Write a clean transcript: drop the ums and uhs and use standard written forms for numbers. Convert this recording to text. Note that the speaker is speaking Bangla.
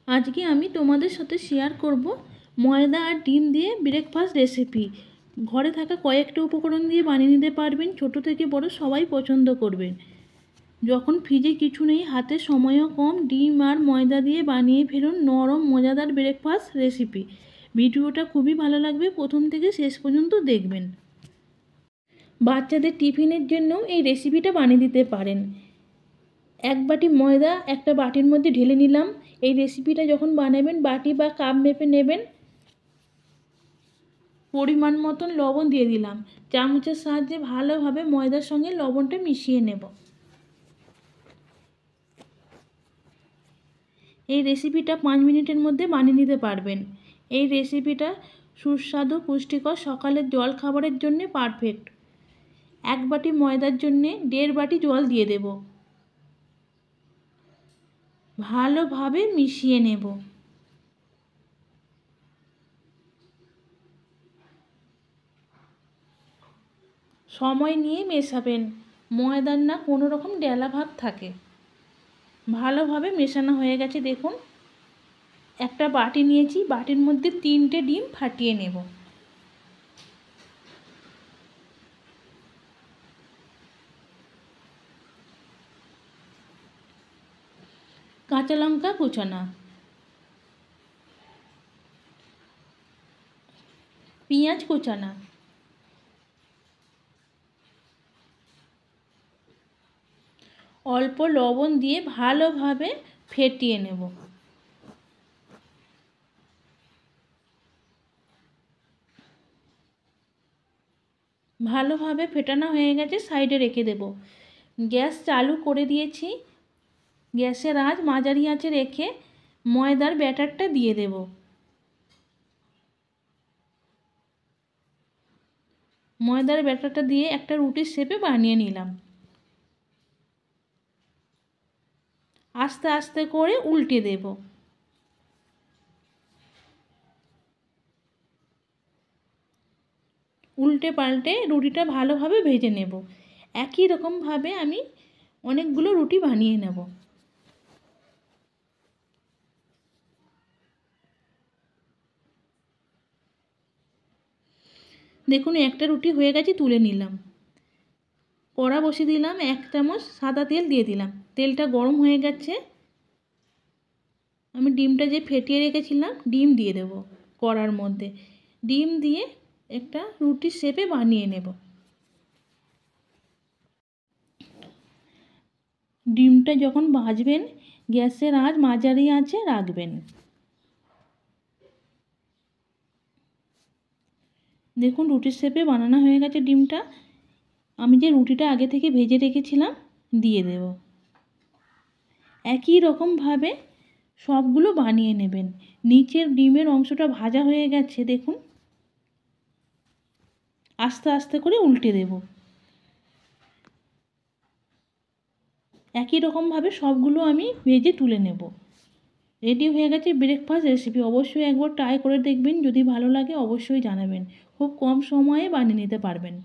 আজকে আমি তোমাদের সাথে শেয়ার করব ময়দা আর ডিম দিয়ে ব্রেকফাস্ট রেসিপি। ঘরে থাকা কয়েকটা উপকরণ দিয়ে বানিয়ে নিতে পারবেন, ছোট থেকে বড় সবাই পছন্দ করবেন। যখন ফ্রিজে কিছু নেই, হাতে সময়ও কম, ডিম আর ময়দা দিয়ে বানিয়ে ফেলুন নরম মজাদার ব্রেকফাস্ট রেসিপি। ভিডিওটা খুবই ভালো লাগবে, প্রথম থেকে শেষ পর্যন্ত দেখবেন। বাচ্চাদের টিফিনের জন্য এই রেসিপিটা বানিয়ে দিতে পারেন। এক বাটি ময়দা একটা বাটির মধ্যে ঢেলে নিলাম। এই রেসিপিটা যখন বানাবেন বাটি বা কাপ মেপে নেবেন। পরিমাণ মতন লবণ দিয়ে দিলাম। চামচের সাহায্যে ভালোভাবে ময়দার সঙ্গে লবণটা মিশিয়ে নেব। এই রেসিপিটা 5 মিনিটের মধ্যে বানিয়ে নিতে পারবেন। এই রেসিপিটা সুস্বাদু পুষ্টিকর সকালের জল খাবারের জন্য পারফেক্ট। এক বাটি ময়দার জন্যে 1.5 বাটি জল দিয়ে দেব। ভালোভাবে মিশিয়ে নেব। সময় নিয়ে মেশাবেন, ময়দার না কোনো রকম ডেলা ভাব থাকে। ভালোভাবে মেশানো হয়ে গেছে, দেখুন। একটা বাটি নিয়েছি, বাটির মধ্যে 3টে ডিম ফাটিয়ে নেব। কাঁচা লঙ্কা কুচানো, পেঁয়াজ কুচানো, অল্প লবণ দিয়ে ভালোভাবে ফেটিয়ে নেব। ভালোভাবে ফেটানো হয়ে গেছে, সাইডে রেখে দেব। গ্যাস চালু করে দিয়েছি। গ্যাসের আঁচ মাঝারি আঁচে রেখে ময়দার ব্যাটারটা দিয়ে দেব। ময়দার ব্যাটারটা দিয়ে একটা রুটির শেপে বানিয়ে নিলাম। আস্তে আস্তে করে উল্টে দেব। উল্টে পাল্টে রুটিটা ভালোভাবে ভেজে নেব। একই রকমভাবে আমি অনেকগুলো রুটি বানিয়ে নেব। দেখুন, একটা রুটি হয়ে গেছে, তুলে নিলাম। কড়া বসিয়ে দিলাম, 1 চামচ সাদা তেল দিয়ে দিলাম। তেলটা গরম হয়ে গেছে। আমি ডিমটা যে ফেটিয়ে রেখেছিলাম, ডিম দিয়ে দেব কড়ার মধ্যে। ডিম দিয়ে একটা রুটির শেপে বানিয়ে নেব। ডিমটা যখন ভাজবেন, গ্যাসের আঁচ মাঝারি আঁচে রাখবেন। দেখুন, রুটির শেপে বানানো হয়ে গেছে ডিমটা। আমি যে রুটিটা আগে থেকে ভেজে রেখেছিলাম দিয়ে দেব। একই রকমভাবে সবগুলো বানিয়ে নেবেন। নিচের ডিমের অংশটা ভাজা হয়ে গেছে, দেখুন। আস্তে আস্তে করে উল্টে দেব। একই রকমভাবে সবগুলো আমি ভেজে তুলে নেব। রেডি হয়ে গেছে ব্রেকফাস্ট রেসিপি। অবশ্যই একবার ট্রাই করে দেখবেন, যদি ভালো লাগে অবশ্যই জানাবেন। খুব কম সময়ে বানিয়ে নিতে পারবেন।